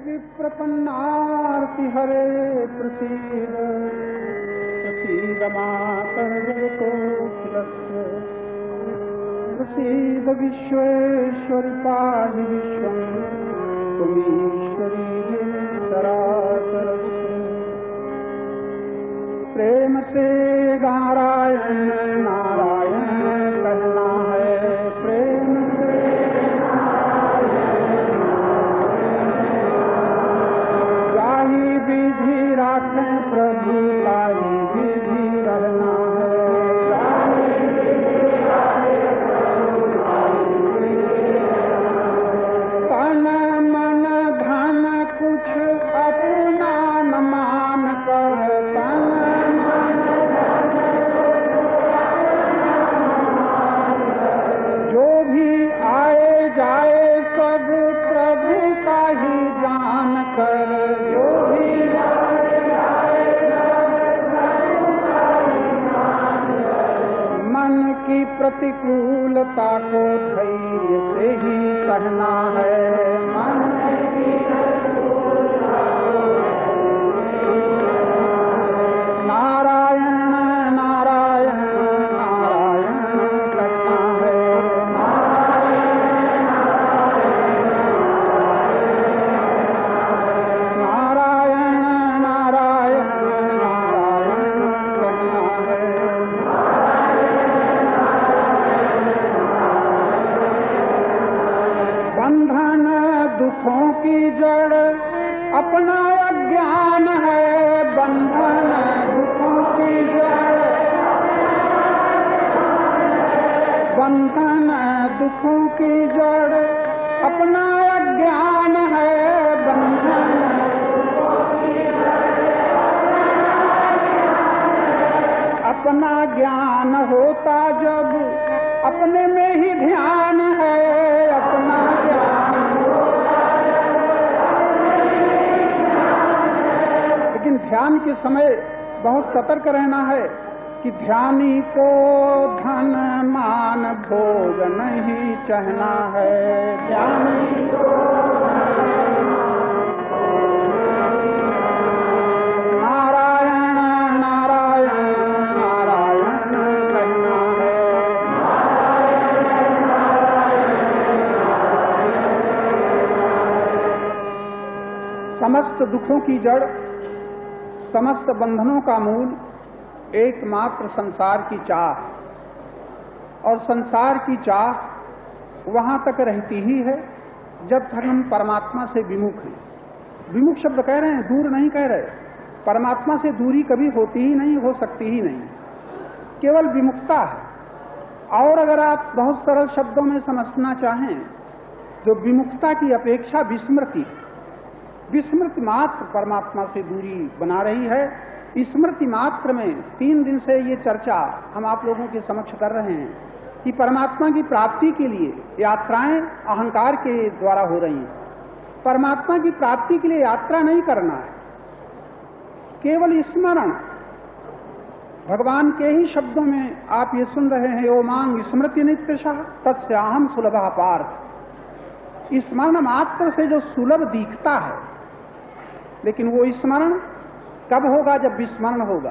विप्रपन्नार्ति हरे प्रसीद प्रसीद मातः जगतोऽखिलस्य प्रसीद विश्वेश्वरि पाहि विश्वं त्वमीश्वरी चराचरम्। प्रेम से नारायण नारायण कहना है, प्रेम से गाही विधि राखें प्रभु ताही विधि रहना है। तन मन धन कुछ अपना न मान कर, तन जो भी आए जाए सब प्रभु का ही जान कर, जो भी मन की प्रतिकूलता को धैर्य से ही सहना है। मन की नारायण नारायण नारायण कहना है। नारायण नारायण नारायण कहना है। बंधन दुखों की जड़ अपना अज्ञान है, बंधन दुखों की जड़, बंधन दुखों की जड़ अपना अज्ञान है, बंधन अपना ज्ञान होता जब अपने में ही ध्यान है, अपना ज्ञान लेकिन ध्यान के समय बहुत सतर्क रहना है कि ध्यानी को धन मान भोग नहीं चाहना है। ध्यानी को नारायण नारायण नारायण कहना है। समस्त दुखों की जड़, समस्त बंधनों का मूल एकमात्र संसार की चाह, और संसार की चाह वहां तक रहती ही है जब तक हम परमात्मा से विमुख हैं। विमुख शब्द कह रहे हैं, दूर नहीं कह रहे। परमात्मा से दूरी कभी होती ही नहीं, हो सकती ही नहीं, केवल विमुखता है। और अगर आप बहुत सरल शब्दों में समझना चाहें तो विमुखता की अपेक्षा विस्मृति, विस्मृति मात्र परमात्मा से दूरी बना रही है। स्मृति मात्र में 3 दिन से ये चर्चा हम आप लोगों के समक्ष कर रहे हैं कि परमात्मा की प्राप्ति के लिए यात्राएं अहंकार के द्वारा हो रही हैं। परमात्मा की प्राप्ति के लिए यात्रा नहीं करना है, केवल स्मरण। भगवान के ही शब्दों में आप ये सुन रहे हैं, ओ मांग स्मृति नित्यशः तत्स्याहम सुलभः पार्थ। स्मरण मात्र से जो सुलभ दिखता है, लेकिन वो स्मरण कब होगा? जब विस्मरण होगा।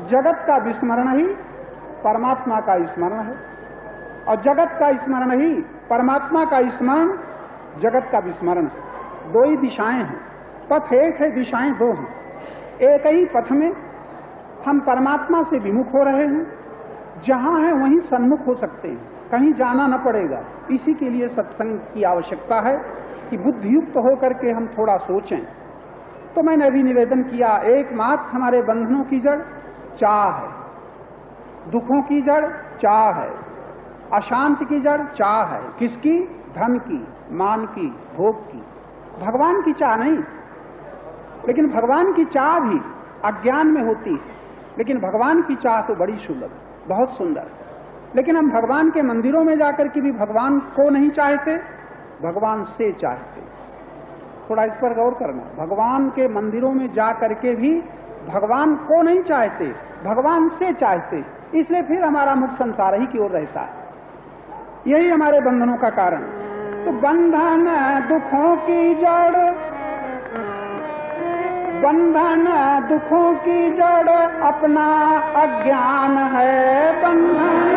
जगत का विस्मरण ही परमात्मा का स्मरण है, और जगत का स्मरण ही परमात्मा का स्मरण जगत का विस्मरण है। दो ही दिशाएं हैं, पथ एक है, दिशाएं दो हैं। एक ही पथ में हम परमात्मा से विमुख हो रहे हैं, जहां है वहीं सन्मुख हो सकते हैं, कहीं जाना न पड़ेगा। इसी के लिए सत्संग की आवश्यकता है कि बुद्धियुक्त होकर के हम थोड़ा सोचें। तो मैंने अभी निवेदन किया, एकमात्र हमारे बंधनों की जड़ चाह है, दुखों की जड़ चाह है, अशांति की जड़ चाह है। किसकी? धन की, मान की, भोग की। भगवान की चाह नहीं। लेकिन भगवान की चाह भी अज्ञान में होती है, लेकिन भगवान की चाह तो बड़ी सुलभ, बहुत सुंदर। लेकिन हम भगवान के मंदिरों में जाकर के भी भगवान को नहीं चाहते, भगवान से चाहते। थोड़ा इस पर गौर करना। भगवान के मंदिरों में जा करके भी भगवान को नहीं चाहते, भगवान से चाहते। इसलिए फिर हमारा मुख संसार ही की ओर रहता है। यही हमारे बंधनों का कारण। तो बंधन दुखों की जड़ बंधन दुखों की जड़ अपना अज्ञान है। बंधन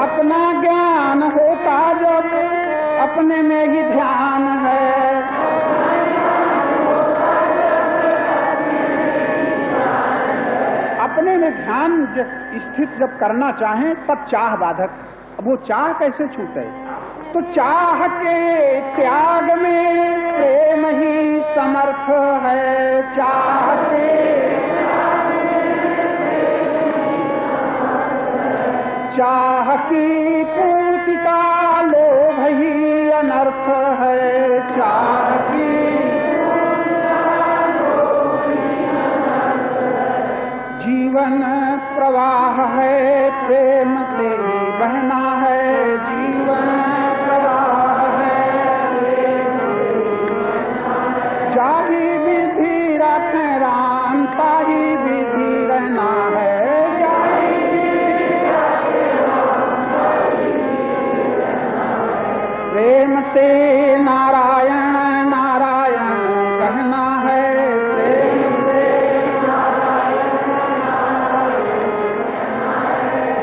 अपना ज्ञान होता जब अपने में ही ध्यान है। अपने में ध्यान स्थित जब करना चाहें तब चाह बाधक। अब वो चाह कैसे छूटे? तो चाह के त्याग में प्रेम ही समर्थ है। चाह के चाह की पूर्ति का लोभ ही अनर्थ है। चाह की जीवन प्रवाह है, प्रेम से ही बहना है। जीवन प्रवाह है, जाही विधि रखें राम, ताही विधि रहना है। जाही विधि प्रेम से नारायण नारायण कहना है। प्रेम से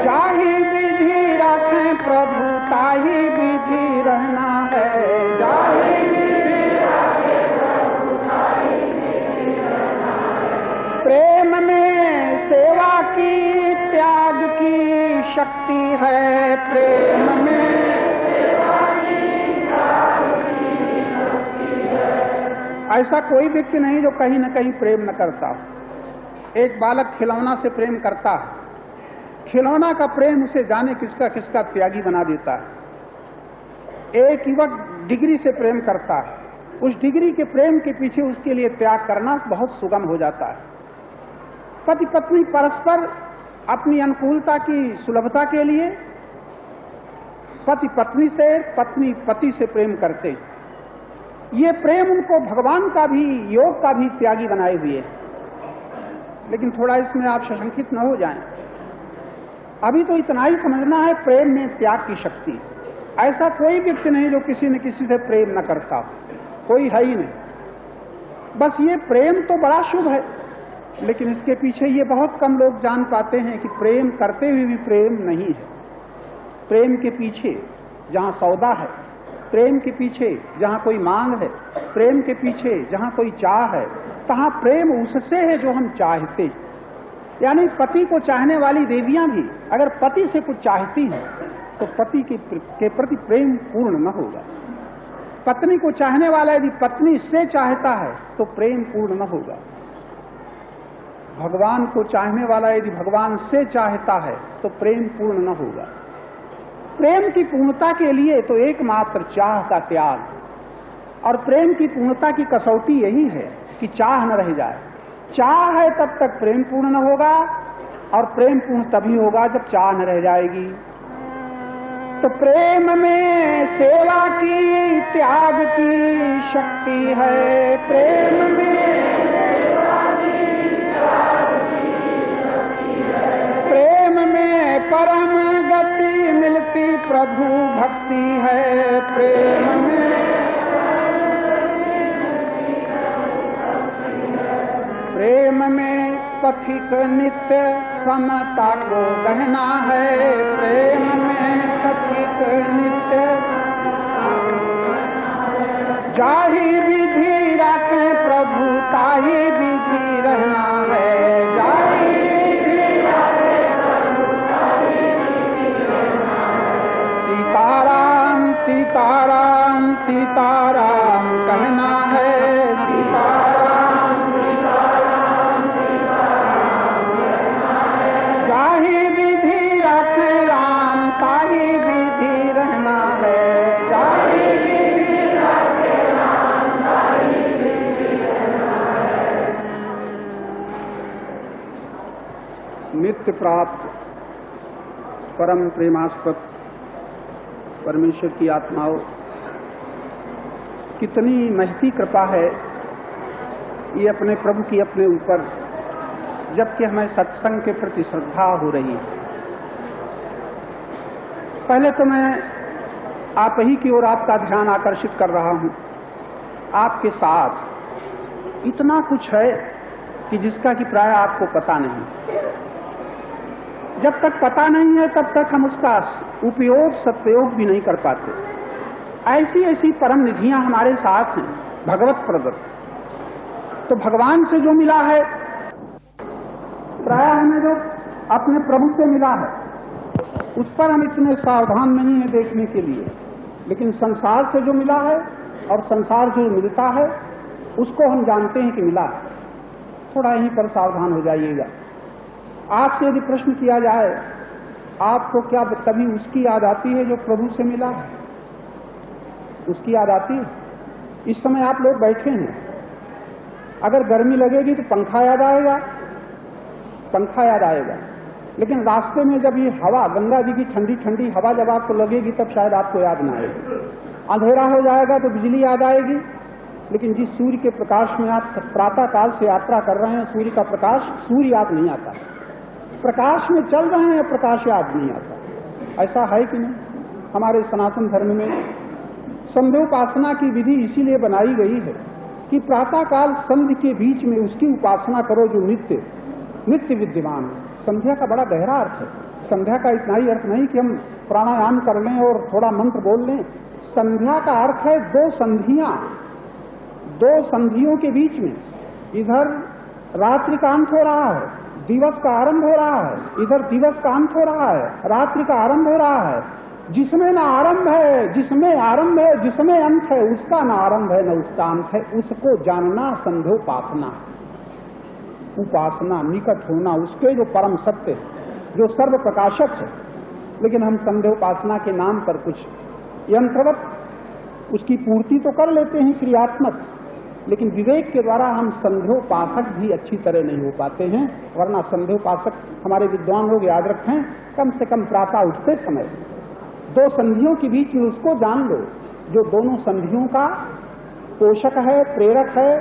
जाही विधि रखें प्रभु, ताही विधि रहना है। जाही विधि रखें प्रभु, ताही विधि रहना है। प्रेम में सेवा की त्याग की शक्ति है। प्रेम में सेवा की त्याग की शक्ति है। ऐसा कोई व्यक्ति नहीं जो कहीं न कहीं प्रेम न करता। एक बालक खिलौना से प्रेम करता है, खिलौना का प्रेम उसे जाने किसका किसका त्यागी बना देता है। एक युवक डिग्री से प्रेम करता है, उस डिग्री के प्रेम के पीछे उसके लिए त्याग करना बहुत सुगम हो जाता है। पति पत्नी परस्पर अपनी अनुकूलता की सुलभता के लिए पति पत्नी से, पत्नी पति से प्रेम करते। ये प्रेम उनको भगवान का भी, योग का भी त्यागी बनाए हुए। लेकिन थोड़ा इसमें आप सशंकित न हो जाएं। अभी तो इतना ही समझना है, प्रेम में त्याग की शक्ति। ऐसा कोई व्यक्ति नहीं जो किसी न किसी से प्रेम न करता, कोई है ही नहीं। बस ये प्रेम तो बड़ा शुभ है, लेकिन इसके पीछे ये बहुत कम लोग जान पाते हैं कि प्रेम करते हुए भी प्रेम नहीं है। प्रेम के पीछे जहां सौदा है, प्रेम के पीछे जहां कोई मांग है, प्रेम के पीछे जहां कोई चाह है, तहां प्रेम उससे है जो हम चाहते हैं। यानी पति को चाहने वाली देवियां भी अगर पति से कुछ चाहती हैं तो पति के प्रति प्रेम पूर्ण न होगा। पत्नी को चाहने वाला यदि पत्नी से चाहता है तो प्रेम पूर्ण न होगा। भगवान को चाहने वाला यदि भगवान से चाहता है तो प्रेम पूर्ण न होगा। प्रेम की पूर्णता के लिए तो एकमात्र चाह का त्याग, और प्रेम की पूर्णता की कसौटी यही है कि चाह न रह जाए। चाह है तब तक प्रेम पूर्ण न होगा, और प्रेम पूर्ण तभी होगा जब चाह न रह जाएगी। तो प्रेम में सेवा की त्याग की शक्ति है। प्रेम में सेवा की त्याग की शक्ति है। प्रेम में परम गति मिलती प्रभु भक्ति है। प्रेम में प्रेम में पथिक नित्य समता को गहना है। प्रेम में पथिक नित्य जाही विधि राखें प्रभु, ताही विधि रहना है। जाही विधि राखें प्रभु, ताही विधि रहना है। सीताराम सीताराम सीताराम कहना है। सीताराम जाही विधि रखें राम, ताही विधि रहना है। जाही विधि रखें राम, ताही विधि रहना है। नित्य प्राप्त परम प्रेमास्पद परमेश्वर की आत्माओं, कितनी महती कृपा है ये अपने प्रभु की अपने ऊपर, जबकि हमें सत्संग के प्रति श्रद्धा हो रही है। पहले तो मैं आप ही की ओर आपका ध्यान आकर्षित कर रहा हूं। आपके साथ इतना कुछ है कि जिसका कि प्राय आपको पता नहीं। जब तक पता नहीं है तब तक हम उसका उपयोग सदुपयोग भी नहीं कर पाते। ऐसी ऐसी परम निधियां हमारे साथ हैं भगवत प्रदत्त। तो भगवान से जो मिला है, प्राय हमें जो अपने प्रभु से मिला है उस पर हम इतने सावधान नहीं हैं देखने के लिए, लेकिन संसार से जो मिला है और संसार जो मिलता है उसको हम जानते हैं कि मिला है। थोड़ा यहीं पर सावधान हो जाइएगा। आपसे यदि प्रश्न किया जाए आपको क्या कभी उसकी याद आती है जो प्रभु से मिला है? उसकी याद आती है? इस समय आप लोग बैठे हैं, अगर गर्मी लगेगी तो पंखा याद आएगा, पंखा याद आएगा। लेकिन रास्ते में जब ये हवा, गंगा जी की ठंडी ठंडी हवा जब आपको लगेगी तब शायद आपको याद ना आएगी। अंधेरा हो जाएगा तो बिजली याद आएगी, लेकिन जिस सूर्य के प्रकाश में आप प्रातः काल से यात्रा कर रहे हैं, सूर्य का प्रकाश, सूर्य याद नहीं आता। प्रकाश में चल रहे हैं, प्रकाश याद नहीं आता। ऐसा है कि नहीं? हमारे सनातन धर्म में संध्योपासना की विधि इसीलिए बनाई गई है कि प्रातः काल संध्या के बीच में उसकी उपासना करो जो नित्य नित्य विद्यमान है। संध्या का बड़ा गहरा अर्थ है। संध्या का इतना ही अर्थ नहीं कि हम प्राणायाम कर लें और थोड़ा मंत्र बोल लें। संध्या का अर्थ है दो संधियां, दो संधियों के बीच में, इधर रात्रि का अंत हो रहा है, दिवस का आरंभ हो रहा है, इधर दिवस का अंत हो रहा है, रात्रि का आरंभ हो रहा है। जिसमें ना आरंभ है, जिसमें आरंभ है, जिसमें अंत है, उसका ना आरंभ है न उसका अंत है, उसको जानना संध्योपासना। उपासना, निकट होना उसके जो परम सत्य, जो सर्व प्रकाशक है। लेकिन हम संध्योपासना के नाम पर कुछ यंत्रवत उसकी पूर्ति तो कर लेते हैं क्रियात्मक, लेकिन विवेक के द्वारा हम संध्योपासक भी अच्छी तरह नहीं हो पाते हैं। वरना संध्योपासक हमारे विद्वान लोग याद रखें, कम से कम प्रातः उठते समय दो संधियों के बीच में उसको जान लो जो दोनों संधियों का पोषक है, प्रेरक है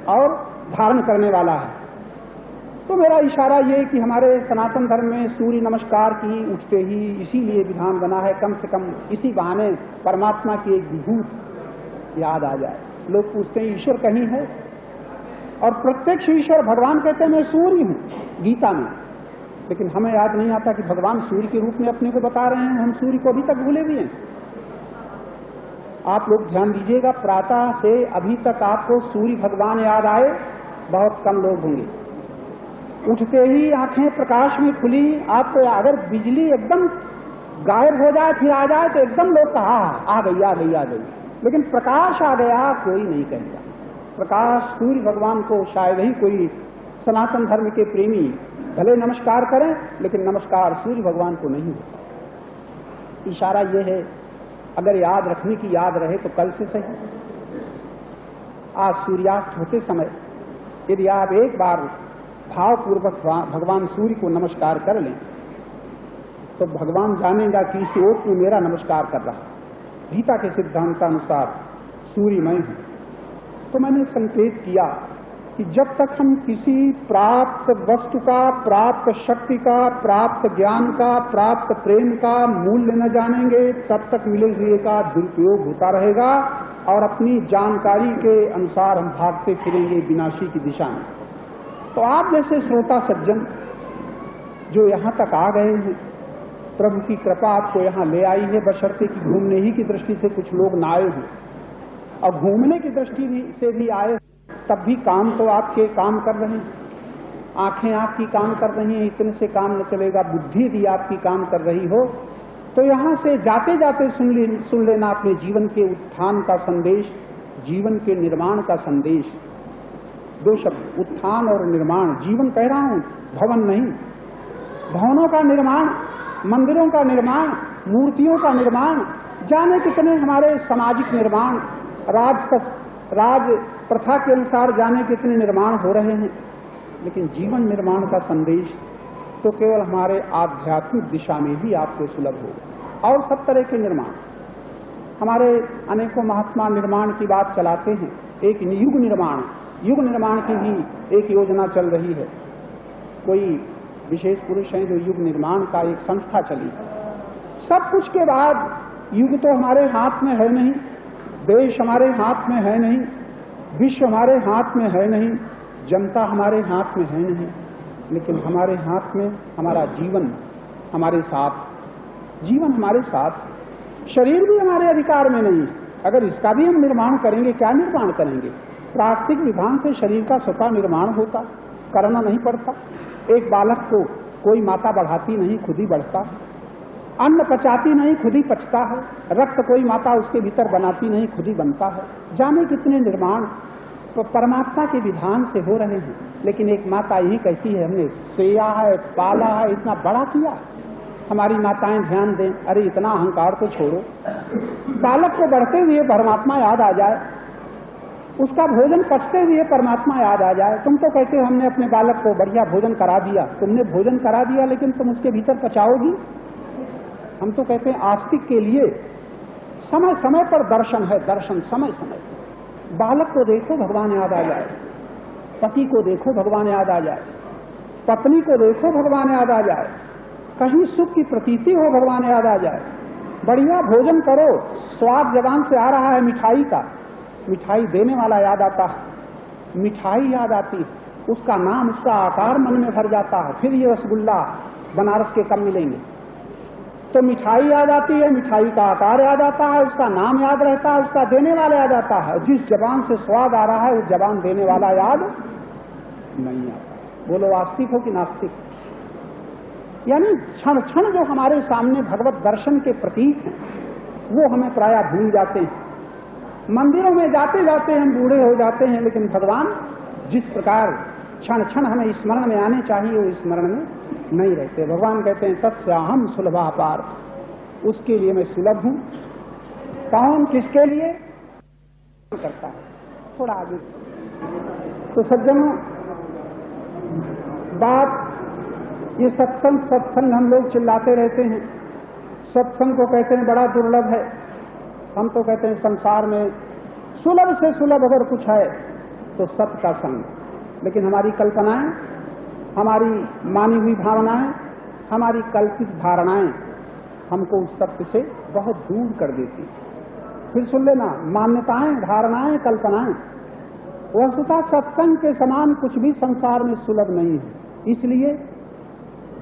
और धारण करने वाला है। तो मेरा इशारा ये कि हमारे सनातन धर्म में सूर्य नमस्कार की उठते ही इसीलिए विधान बना है, कम से कम इसी बहाने परमात्मा की एक विभूत याद आ जाए। लोग पूछते हैं ईश्वर कहीं है, और प्रत्यक्ष ईश्वर भगवान कहते हैं मैं सूर्य हूं गीता में, लेकिन हमें याद नहीं आता कि भगवान सूर्य के रूप में अपने को बता रहे हैं। हम सूर्य को अभी तक भूले भी हैं। आप लोग ध्यान दीजिएगा, प्रातः से अभी तक आपको सूर्य भगवान याद आए बहुत कम लोग होंगे। उठते ही आंखें प्रकाश में खुली, आपको अगर बिजली एकदम गायब हो जाए फिर आ जाए तो एकदम लोग कहा आ गई आ गई आ गई, लेकिन प्रकाश आ गया कोई नहीं कहेगा। प्रकाश सूर्य भगवान को शायद ही कोई सनातन धर्म के प्रेमी भले नमस्कार करें, लेकिन नमस्कार सूर्य भगवान को नहीं होता। इशारा यह है, अगर याद रखने की याद रहे तो कल से सही। आज सूर्यास्त होते समय यदि आप एक बार भावपूर्वक भगवान सूर्य को नमस्कार कर लें तो भगवान जानेगा कि इस ओर में मेरा नमस्कार कर रहा। गीता के सिद्धांतानुसार सूर्य मैं हूं। तो मैंने संकेत किया कि जब तक हम किसी प्राप्त वस्तु का, प्राप्त शक्ति का, प्राप्त ज्ञान का, प्राप्त प्रेम का मूल्य न जानेंगे तब तक मिले हुए का दुरुपयोग होता रहेगा और अपनी जानकारी के अनुसार हम भागते फिरेंगे विनाशी की दिशा में। तो आप जैसे श्रोता सज्जन जो यहाँ तक आ गए हैं, प्रभु की कृपा आपको यहाँ ले आई है, बशर्ते कि घूमने ही की दृष्टि से कुछ लोग न आए हों, और घूमने की दृष्टि से भी आए तब भी काम तो आपके काम कर रहे हैं। आंखें आपकी काम कर रही हैं, इतने से काम न चलेगा। बुद्धि भी आपकी काम कर रही हो तो यहाँ से जाते जाते सुन लेना अपने जीवन के उत्थान का संदेश, जीवन के निर्माण का संदेश। दो शब्द, उत्थान और निर्माण। जीवन कह रहा हूं, भवन नहीं। भवनों का निर्माण, मंदिरों का निर्माण, मूर्तियों का निर्माण, जाने कितने हमारे सामाजिक निर्माण, राज प्रथा के अनुसार जाने कितने निर्माण हो रहे हैं, लेकिन जीवन निर्माण का संदेश तो केवल हमारे आध्यात्मिक दिशा में ही आपको सुलभ होगा। और सब तरह के निर्माण, हमारे अनेकों महात्मा निर्माण की बात चलाते हैं। एक युग निर्माण, युग निर्माण की भी एक योजना चल रही है। कोई विशेष पुरुष हैं जो युग निर्माण का एक संस्था चली। सब कुछ के बाद युग तो हमारे हाथ में है नहीं, देश हमारे हाथ में है नहीं, विश्व हमारे हाथ में है नहीं, जनता हमारे हाथ में है नहीं, लेकिन हमारे हाथ में हमारा जीवन हमारे साथ, जीवन हमारे साथ, शरीर भी हमारे अधिकार में नहीं। अगर इसका भी हम निर्माण करेंगे, क्या निर्माण करेंगे? प्राकृतिक विधान से शरीर का स्वतः निर्माण होता, करना नहीं पड़ता। एक बालक को कोई माता बढ़ाती नहीं, खुद ही बढ़ता। अन्न पचाती नहीं, खुद ही पचता है। रक्त कोई माता उसके भीतर बनाती नहीं, खुद ही बनता है। जाने कितने निर्माण तो परमात्मा के विधान से हो रहे हैं, लेकिन एक माता यही कहती है हमने सेया है, पाला है, इतना बड़ा किया। हमारी माताएं ध्यान दें, अरे इतना अहंकार तो छोड़ो। बालक को बढ़ते हुए परमात्मा याद आ जाए, उसका भोजन पचते हुए परमात्मा याद आ जाए। तुम तो कहते हो हमने अपने बालक को बढ़िया भोजन करा दिया, तुमने भोजन करा दिया, लेकिन तुम उसके भीतर पचाओगी? हम तो कहते हैं आस्तिक के लिए समय समय पर दर्शन है, दर्शन समय समय। बालक को देखो भगवान याद आ जाए, पति को देखो भगवान याद आ जाए, पत्नी को देखो भगवान याद आ जाए, कहीं सुख की प्रतीति हो भगवान याद आ जाए। बढ़िया भोजन करो, स्वाद जबान से आ रहा है मिठाई का, मिठाई देने वाला याद आता है, मिठाई याद आती है, उसका नाम उसका आकार मन में भर जाता है। फिर ये रसगुल्ला बनारस के कब मिलेंगे? तो मिठाई याद आती है, मिठाई का आकार याद आता है, उसका नाम याद रहता है, उसका देने वाला याद आता है। जिस जबान से स्वाद आ रहा है उस जबान देने वाला याद नहीं आता। बोलो आस्तिक हो कि नास्तिक? यानी क्षण क्षण जो हमारे सामने भगवत दर्शन के प्रतीक हैं वो हमें प्रायः भूल जाते हैं। मंदिरों में जाते जाते हम बूढ़े हो जाते हैं, लेकिन भगवान जिस प्रकार क्षण क्षण हमें स्मरण में आने चाहिए वो स्मरण में नहीं रहते। भगवान कहते हैं तस्याहम सुलभा पार, उसके लिए मैं सुलभ हूं। कौन किसके लिए करता है? थोड़ा आगे तो सज्जनों, बात ये सत्संग सत्संग हम लोग चिल्लाते रहते हैं, सत्संग को कहते हैं बड़ा दुर्लभ है। हम तो कहते हैं संसार में सुलभ से सुलभ अगर कुछ है तो सत्य का संग। लेकिन हमारी कल्पनाएं, हमारी मानी हुई भावनाएं, हमारी कल्पित धारणाएं हमको उस सत्य से बहुत दूर कर देती। फिर सुन लेना, मान्यताएं, धारणाएं, कल्पनाएं, वस्तुतः सत्संग के समान कुछ भी संसार में सुलभ नहीं है। इसलिए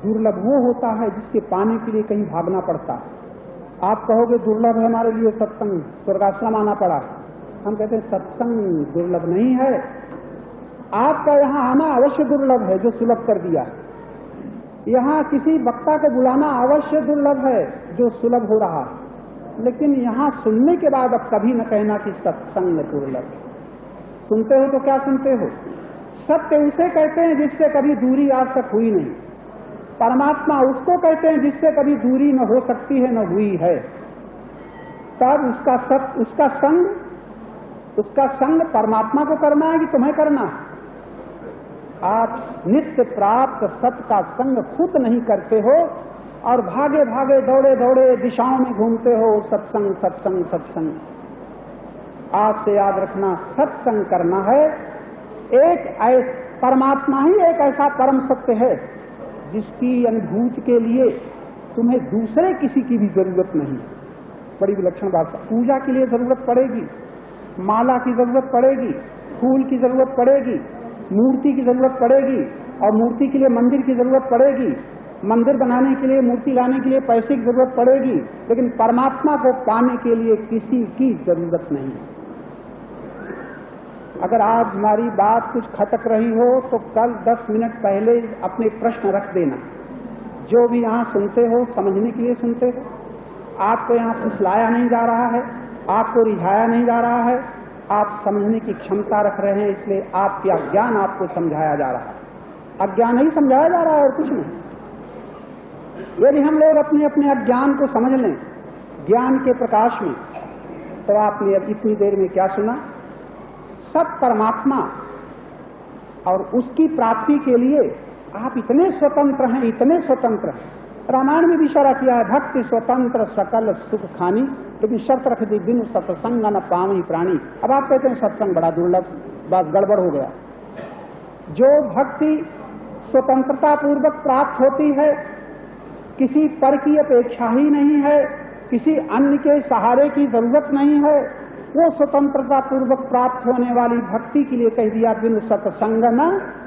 दुर्लभ वो होता है जिसके पाने के लिए कहीं भागना पड़ता है। आप कहोगे दुर्लभ है हमारे लिए सत्संग, स्वर्गाश्रम आना पड़ा। हम कहते हैं सत्संग दुर्लभ नहीं है, आपका यहां आना अवश्य दुर्लभ है जो सुलभ कर दिया। यहां किसी वक्ता को बुलाना अवश्य दुर्लभ है जो सुलभ हो रहा है। लेकिन यहां सुनने के बाद अब कभी न कहना कि सत्संग दुर्लभ। सुनते हो तो क्या सुनते हो? सत्य उसे कहते हैं जिससे कभी दूरी आज तक हुई नहीं। परमात्मा उसको कहते हैं जिससे कभी दूरी न हो सकती है न हुई है। तब उसका संग परमात्मा को करना है कि तुम्हें करना है? आप नित्य प्राप्त सत्य का संग खुद नहीं करते हो और भागे भागे दौड़े दौड़े दिशाओं में घूमते हो। सत्संग सत्संग सत्संग। आज से याद रखना, सत्संग करना है। परमात्मा ही एक ऐसा परम सत्य है जिसकी अनुभूति के लिए तुम्हें दूसरे किसी की भी जरूरत नहीं। बड़ी विलक्षण बात। पूजा के लिए जरूरत पड़ेगी, माला की जरूरत पड़ेगी, फूल की जरूरत पड़ेगी, मूर्ति की जरूरत पड़ेगी, और मूर्ति के लिए मंदिर की जरूरत पड़ेगी, मंदिर बनाने के लिए, मूर्ति लाने के लिए पैसे की जरूरत पड़ेगी। लेकिन परमात्मा को पाने के लिए किसी की जरूरत नहीं। अगर आज हमारी बात कुछ खटक रही हो तो कल 10 मिनट पहले अपने प्रश्न रख देना। जो भी यहाँ सुनते हो समझने के लिए सुनते हो, आपको यहाँ फुसलाया नहीं जा रहा है, आपको रिझाया नहीं जा रहा है, आप समझने की क्षमता रख रहे हैं, इसलिए आपके अज्ञान आपको समझाया जा रहा है। अज्ञान ही समझाया जा रहा है और कुछ नहीं। यदि हम लोग अपने अपने अज्ञान को समझ लें ज्ञान के प्रकाश में, तो आपने अब इतनी देर में क्या सुना? सब परमात्मा और उसकी प्राप्ति के लिए आप इतने स्वतंत्र हैं, इतने स्वतंत्र हैं। रामायण में भी इशारा किया है, भक्ति स्वतंत्र सकल सुख खानी, लेकिन शर्त रख दी बिनु सत्संग न पावई प्राणी। अब आप कहते हैं सत्संग बड़ा दुर्लभ, बस गड़बड़ हो गया। जो भक्ति स्वतंत्रता पूर्वक प्राप्त होती है, किसी पर की अपेक्षा ही नहीं है, किसी अन्य के सहारे की जरूरत नहीं है। वो स्वतंत्रता पूर्वक प्राप्त होने वाली भक्ति के लिए कह दिया, बिन सत्संग न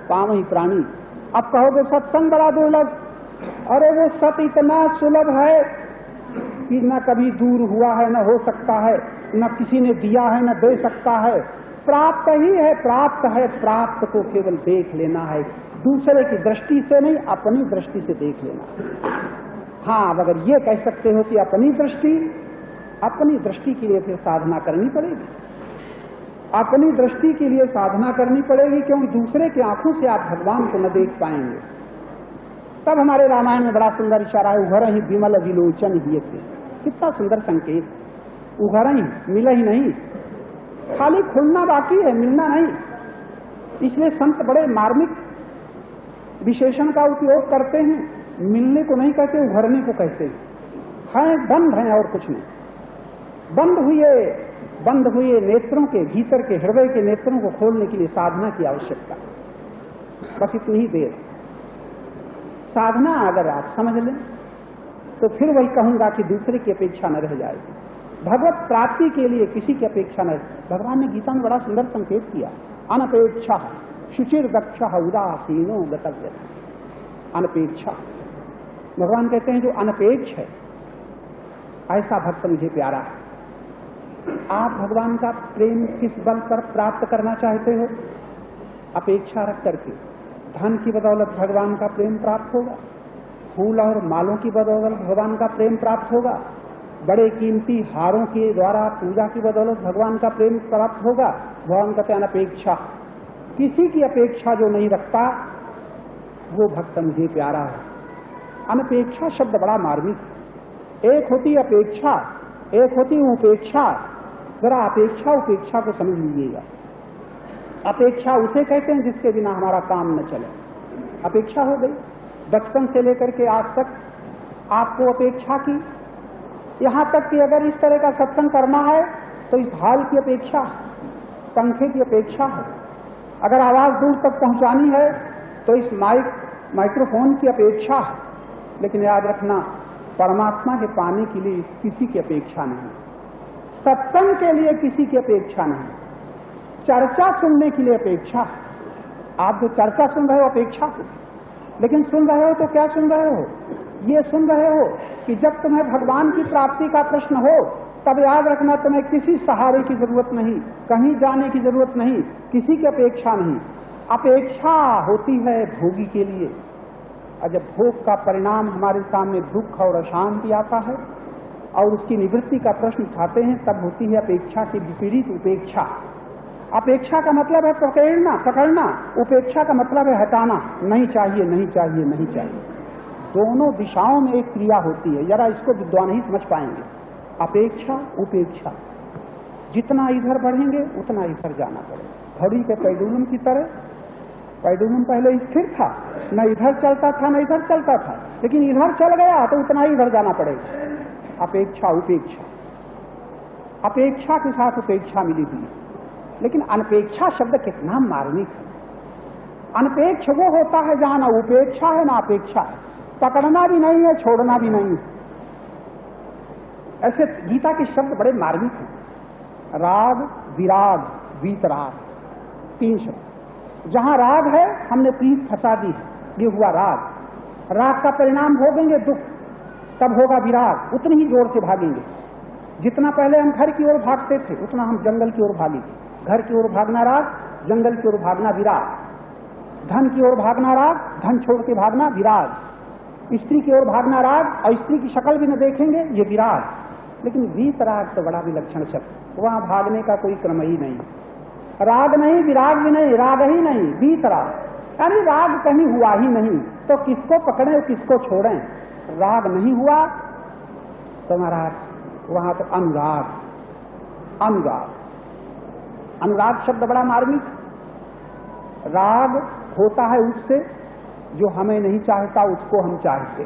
पावहि प्राणी। अब कहोगे सत्संग बड़ा दुर्लभ, अरे वो सत इतना सुलभ है कि न कभी दूर हुआ है, न हो सकता है, न किसी ने दिया है, न दे सकता है। प्राप्त ही है, प्राप्त है। प्राप्त को केवल देख लेना है, दूसरे की दृष्टि से नहीं, अपनी दृष्टि से देख लेना। हाँ, अब अगर ये कह सकते हो कि अपनी दृष्टि के लिए फिर साधना करनी पड़ेगी। अपनी दृष्टि के लिए साधना करनी पड़ेगी, क्योंकि दूसरे की आंखों से आप भगवान को न देख पाएंगे। तब हमारे रामायण में बड़ा सुंदर इशारा है, उघर ही विमल विलोचन ही थे। कितना सुंदर संकेत, उघर ही, मिला ही नहीं, खाली खुलना बाकी है, मिलना नहीं। इसलिए संत बड़े मार्मिक विशेषण का उपयोग करते हैं, मिलने को नहीं कहते, उभरने को कहते हैं। बंद हैं और कुछ नहीं। बंद हुए नेत्रों के भीतर के हृदय के नेत्रों को खोलने के लिए साधना की आवश्यकता, बस इतनी ही देर। साधना अगर आप समझ लें तो फिर वही कहूंगा कि दूसरे की अपेक्षा न रह जाएगी। भगवत प्राप्ति के लिए किसी की अपेक्षा न। भगवान ने गीता में बड़ा सुंदर संकेत किया, अनपेक्षा शुचिर दक्ष उदासीनो गतव्य। अनपेक्षा, भगवान कहते हैं जो अनपेक्ष है ऐसा भक्त मुझे प्यारा है। आप भगवान का प्रेम किस बल पर प्राप्त करना चाहते हो? अपेक्षा रख करके। धन की बदौलत भगवान का प्रेम प्राप्त होगा, फूल और मालों की बदौलत भगवान का प्रेम प्राप्त होगा, बड़े कीमती हारों के द्वारा पूजा की बदौलत भगवान का प्रेम प्राप्त होगा। भगवान कहते हैं अनपेक्षा, किसी की अपेक्षा जो नहीं रखता वो भक्त मुझे प्यारा है। अनपेक्षा शब्द बड़ा मार्मिक। एक होती अपेक्षा, एक होती उपेक्षा। जरा अपेक्षा उपेक्षा को समझ लीजिएगा। अपेक्षा उसे कहते हैं जिसके बिना हमारा काम न चले। अपेक्षा हो गई, बचपन से लेकर के आज तक आपको अपेक्षा की, यहां तक कि अगर इस तरह का सत्संग करना है तो इस हाल की अपेक्षा है, पंखे की अपेक्षा है। अगर आवाज दूर तक पहुंचानी है तो इस माइक्रोफोन की अपेक्षा है। लेकिन याद रखना, परमात्मा के पाने के लिए किसी की अपेक्षा नहीं, सत्संग के लिए किसी की अपेक्षा नहीं, चर्चा सुनने के लिए अपेक्षा है। आप जो चर्चा सुन रहे हो अपेक्षा है, लेकिन सुन रहे हो तो क्या सुन रहे हो? ये सुन रहे हो कि जब तुम्हें भगवान की प्राप्ति का प्रश्न हो तब याद रखना तुम्हें किसी सहारे की जरूरत नहीं, कहीं जाने की जरूरत नहीं, किसी की अपेक्षा नहीं। अपेक्षा होती है भोगी के लिए, और जब भोग का परिणाम हमारे सामने दुख और अशांति आता है और उसकी निवृत्ति का प्रश्न उठाते हैं, तब होती है अपेक्षा की विपरीत उपेक्षा। अपेक्षा का मतलब है पकड़ना, उपेक्षा का मतलब है हटाना, नहीं चाहिए, नहीं चाहिए, नहीं चाहिए। दोनों दिशाओं में एक क्रिया होती है, जरा इसको विद्वान ही समझ पाएंगे। अपेक्षा उपेक्षा, जितना इधर बढ़ेंगे उतना इधर जाना पड़ेगा। घड़ी के पेंडुलम की तरह, पेंडुलम पहले स्थिर था, न इधर चलता था न इधर चलता था, लेकिन इधर चल गया तो उतना ही इधर जाना पड़ेगा। अपेक्षा उपेक्षा, अपेक्षा के साथ उपेक्षा मिली हुई है। लेकिन अनपेक्षा शब्द कितना मार्मिक है। अनपेक्ष वो होता है जहां ना उपेक्षा है ना अपेक्षा है, पकड़ना भी नहीं है, छोड़ना भी नहीं है। ऐसे गीता के शब्द बड़े मार्मिक हैं। राग, विराग, वीतराग, 3 शब्द। जहां राग है हमने प्रीत फंसा दी है, ये हुआ राग। राग का परिणाम भोगेंगे दुख, तब होगा विराग, उतनी ही जोर से भागेंगे। जितना पहले हम घर की ओर भागते थे उतना हम जंगल की ओर भागेंगे। घर की ओर भागना राग, जंगल की ओर भागना विराग। धन की ओर भागना राग, धन छोड़ के भागना विराग। स्त्री की ओर भागना राग और स्त्री की शक्ल भी न देखेंगे, ये विराग। लेकिन वीतराग तो बड़ा विलक्षण शब्द, वहां भागने का कोई क्रम ही नहीं। राग नहीं, विराग भी नहीं, राग ही नहीं, वीतराग, यानी राग कहीं हुआ ही नहीं तो किसको पकड़ें और किसको छोड़ें। राग नहीं हुआ तो महाराज वहां तो अनुराग, अनुराग, अनुराग शब्द बड़ा मार्मिक। राग होता है उससे जो हमें नहीं चाहता उसको हम चाहते।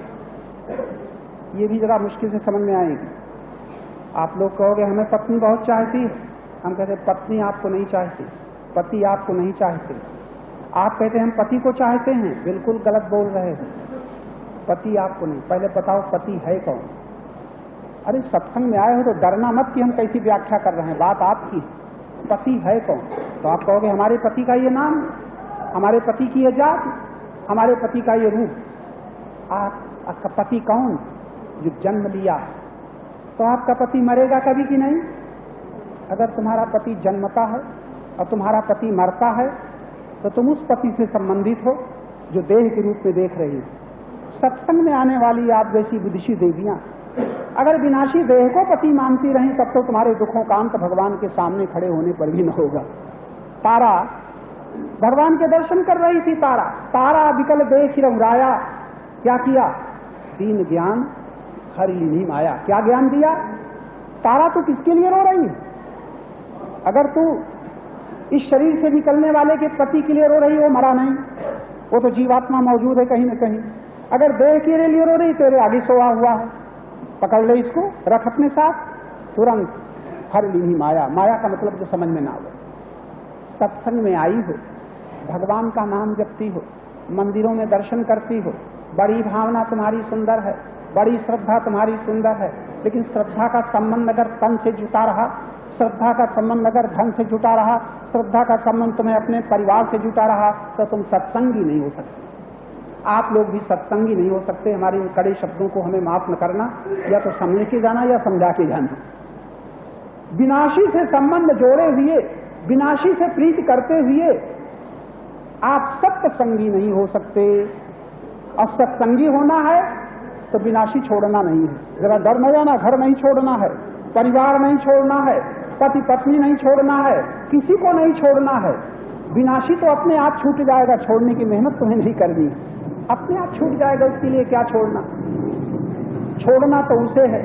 ये भी जरा मुश्किल से समझ में आएगी। आप लोग कहोगे हमें पत्नी बहुत चाहती है, हम कहते पत्नी आपको नहीं चाहती, पति आपको नहीं चाहते। आप कहते हम पति को चाहते हैं, बिल्कुल गलत बोल रहे हैं। पति आपको नहीं। पहले बताओ पति है कौन? अरे सत्संग में आए हो तो डरना मत कि हम कैसी व्याख्या कर रहे हैं, बात आपकी है। पति है कौन? तो आप कहोगे हमारे पति का ये नाम, हमारे पति की ये जात, हमारे पति का ये रूप। आपका पति कौन? जो जन्म लिया। तो आपका पति मरेगा कभी कि नहीं? अगर तुम्हारा पति जन्मता है और तुम्हारा पति मरता है तो तुम उस पति से संबंधित हो जो देह के रूप में देख रही हो। सत्संग में आने वाली आप जैसी विदुषी देवियां अगर विनाशी देह को पति मानती रहीं तब तो तुम्हारे दुखों का अंत भगवान के सामने खड़े होने पर भी न होगा। तारा भगवान के दर्शन कर रही थी। तारा विकल देख रघुराया, क्या किया? दीन ज्ञान हरि लीनी माया। क्या ज्ञान दिया? तारा तो किसके लिए रो रही है? अगर तू इस शरीर से निकलने वाले के पति के लिए रो रही, वो मरा नहीं, वो तो जीवात्मा मौजूद है कहीं न कहीं। अगर देह के लिए रो रही, तेरे आगे सोया हुआ है, पकड़ ले इसको, रख अपने साथ, तुरंत हर लीनी माया। माया का मतलब जो समझ में ना आवे। सत्संग में आई हो, भगवान का नाम जपती हो, मंदिरों में दर्शन करती हो, बड़ी भावना तुम्हारी सुंदर है, बड़ी श्रद्धा तुम्हारी सुंदर है, लेकिन श्रद्धा का संबंध अगर तन से जुटा रहा, श्रद्धा का संबंध अगर धन से जुटा रहा, श्रद्धा का संबंध तुम्हें अपने परिवार से जुटा रहा, तो तुम सत्संगी नहीं हो सकते। आप लोग भी सत्संगी नहीं हो सकते। हमारे इन कड़े शब्दों को हमें माफ न करना, या तो समझ के जाना या समझा के जाना। विनाशी से संबंध जोड़े हुए, विनाशी से प्रीति करते हुए आप सत्संगी नहीं हो सकते। और सत्संगी होना है तो विनाशी छोड़ना नहीं है। जरा डर न जाना, घर नहीं छोड़ना है, परिवार नहीं छोड़ना है, पति पत्नी नहीं छोड़ना है, किसी को नहीं छोड़ना है। विनाशी तो अपने आप छूट जाएगा, छोड़ने की मेहनत तुम्हें नहीं करनी, अपने आप छूट जाएगा। उसके लिए क्या छोड़ना? छोड़ना तो उसे है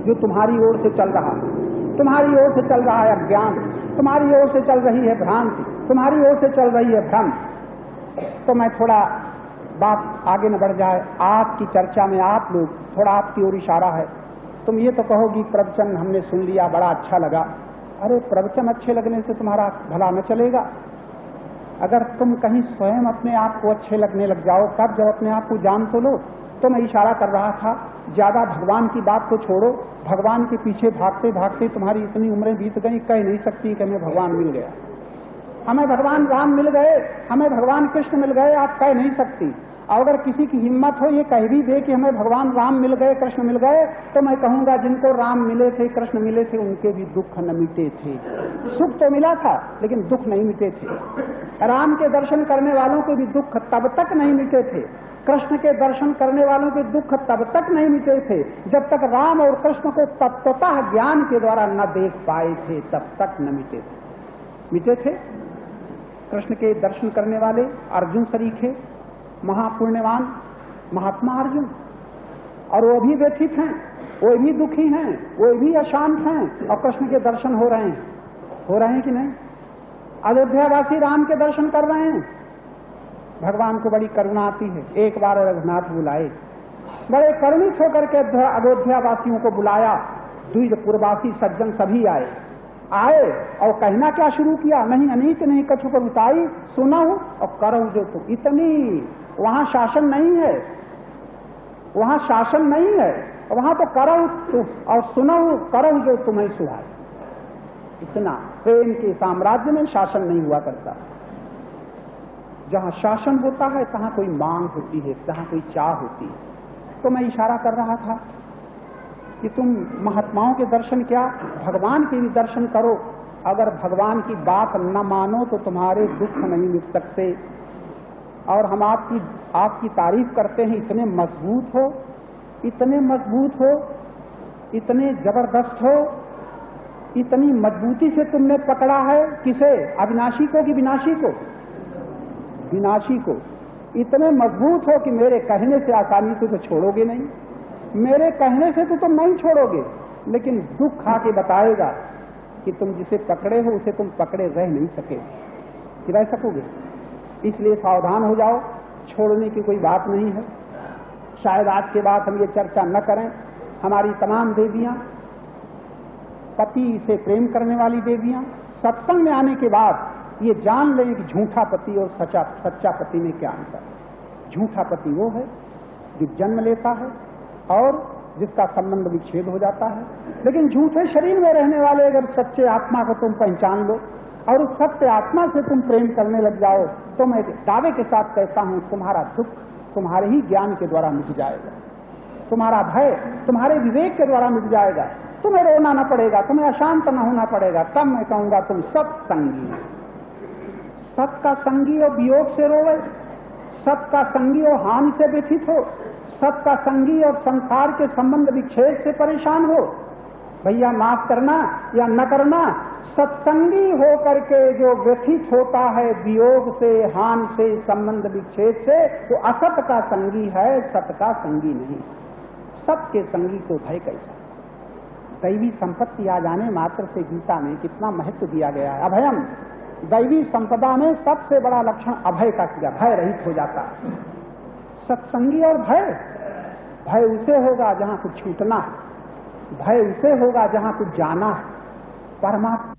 जो तुम्हारी ओर से चल रहा है। तुम्हारी ओर से चल रहा है अज्ञान, तुम्हारी ओर से चल रही है भ्रांति, तुम्हारी ओर से चल रही है भ्रम। तो मैं थोड़ा बात आगे न बढ़ जाए, आपकी चर्चा में आप लोग थोड़ा आपकी ओर इशारा है। तुम ये तो कहोगी प्रवचन हमने सुन लिया, बड़ा अच्छा लगा। अरे प्रवचन अच्छे लगने से तुम्हारा भला न चलेगा। अगर तुम कहीं स्वयं अपने आप को अच्छे लगने लग जाओ, तब जब अपने आप को जान तो लो। तो मैं इशारा कर रहा था, ज्यादा भगवान की बात को छोड़ो। भगवान के पीछे भागते भागते तुम्हारी इतनी उम्रें बीत गई, कह नहीं सकती कि हमें भगवान मिल गया, हमें भगवान राम मिल गए, हमें भगवान कृष्ण मिल गए, आप कह नहीं सकती। और अगर किसी की हिम्मत हो ये कह भी दे कि हमें भगवान राम मिल गए, कृष्ण मिल गए, तो मैं कहूंगा जिनको राम मिले थे, कृष्ण मिले थे, उनके भी दुख न मिटे थे। सुख तो मिला था लेकिन दुख नहीं मिटे थे। राम के दर्शन करने वालों के भी दुख तब तक नहीं मिटे थे, कृष्ण के दर्शन करने वालों के दुख तब तक नहीं मिटे थे जब तक राम और कृष्ण को तत्वतः ज्ञान के द्वारा न देख पाए थे, तब तक न मिटे थे। मिटे थे कृष्ण के दर्शन करने वाले अर्जुन सरीखे महापुण्यवान महात्मा अर्जुन, और वो भी व्यथित हैं, वो भी दुखी हैं, वो भी अशांत हैं, और कृष्ण के दर्शन हो रहे हैं कि नहीं? अयोध्यावासी राम के दर्शन कर रहे हैं। भगवान को बड़ी करुणा आती है। एक बार रघुनाथ बुलाए, बड़े करुणित होकर के अयोध्यावासियों को बुलाया। द्विजपुरवासी सज्जन सभी आए और कहना क्या शुरू किया, नहीं अनीक नहीं कछु पर उताई, सुनहु और करहु जो तुम। इतनी वहां शासन नहीं है, वहां शासन नहीं है, वहां तो करहु और सुनहु करहु जो तुम्हें सुहाए। इतना प्रेम के साम्राज्य में शासन नहीं हुआ करता। जहां शासन होता है तहां कोई मांग होती है, तहां कोई चाह होती है। तो मैं इशारा कर रहा था कि तुम महात्माओं के दर्शन क्या, भगवान के भी दर्शन करो। अगर भगवान की बात न मानो तो तुम्हारे दुख नहीं मिट सकते। और हम आपकी तारीफ करते हैं, इतने मजबूत हो, इतने मजबूत हो, इतने जबरदस्त हो, इतनी मजबूती से तुमने पकड़ा है किसे? अविनाशी को कि विनाशी को? विनाशी को। इतने मजबूत हो कि मेरे कहने से आसानी से तो छोड़ोगे नहीं, मेरे कहने से तो तुम नहीं छोड़ोगे, लेकिन दुख खा के बताएगा कि तुम जिसे पकड़े हो उसे तुम पकड़े रह नहीं सके, कि रह सकोगे। इसलिए सावधान हो जाओ, छोड़ने की कोई बात नहीं है। शायद आज के बाद हम ये चर्चा न करें। हमारी तमाम देवियां, पति से प्रेम करने वाली देवियां, सत्संग में आने के बाद ये जान लें कि झूठा पति और सच्चा पति में क्या अंतर है। झूठा पति वो है जो जन्म लेता है और जिसका संबंध विच्छेद हो जाता है। लेकिन झूठे शरीर में रहने वाले अगर सच्चे आत्मा को तुम पहचान लो और उस सत्य आत्मा से तुम प्रेम करने लग जाओ, तो मैं दावे के साथ कहता हूं तुम्हारा दुख तुम्हारे ही ज्ञान के द्वारा मिट जाएगा, तुम्हारा भय तुम्हारे विवेक के द्वारा मिट जाएगा, तुम्हें रोना न पड़ेगा, तुम्हें अशांत न होना पड़ेगा। तब मैं कहूंगा तुम सत्संगी, सत का संगी और वियोग से रोवे, सत का संगी और हानि से व्यथित हो, सत का संगी और संसार के संबंध विच्छेद से परेशान हो। भैया माफ करना या न करना, सत्संगी हो करके जो व्यथित होता है वियोग से, हानि से, संबंध विच्छेद से, तो असत का संगी है, सत का संगी नहीं। सत के संगी को भय कैसा? दैवी संपत्ति आ जाने मात्र से गीता में कितना महत्व दिया गया है। अभयम, दैवी संपदा में सबसे बड़ा लक्षण अभय का किया, भय रहित हो जाता है। सत्संगी और भय, भय उसे होगा जहां कुछ छूटना है, भय उसे होगा जहां कुछ जाना है। परमात्मा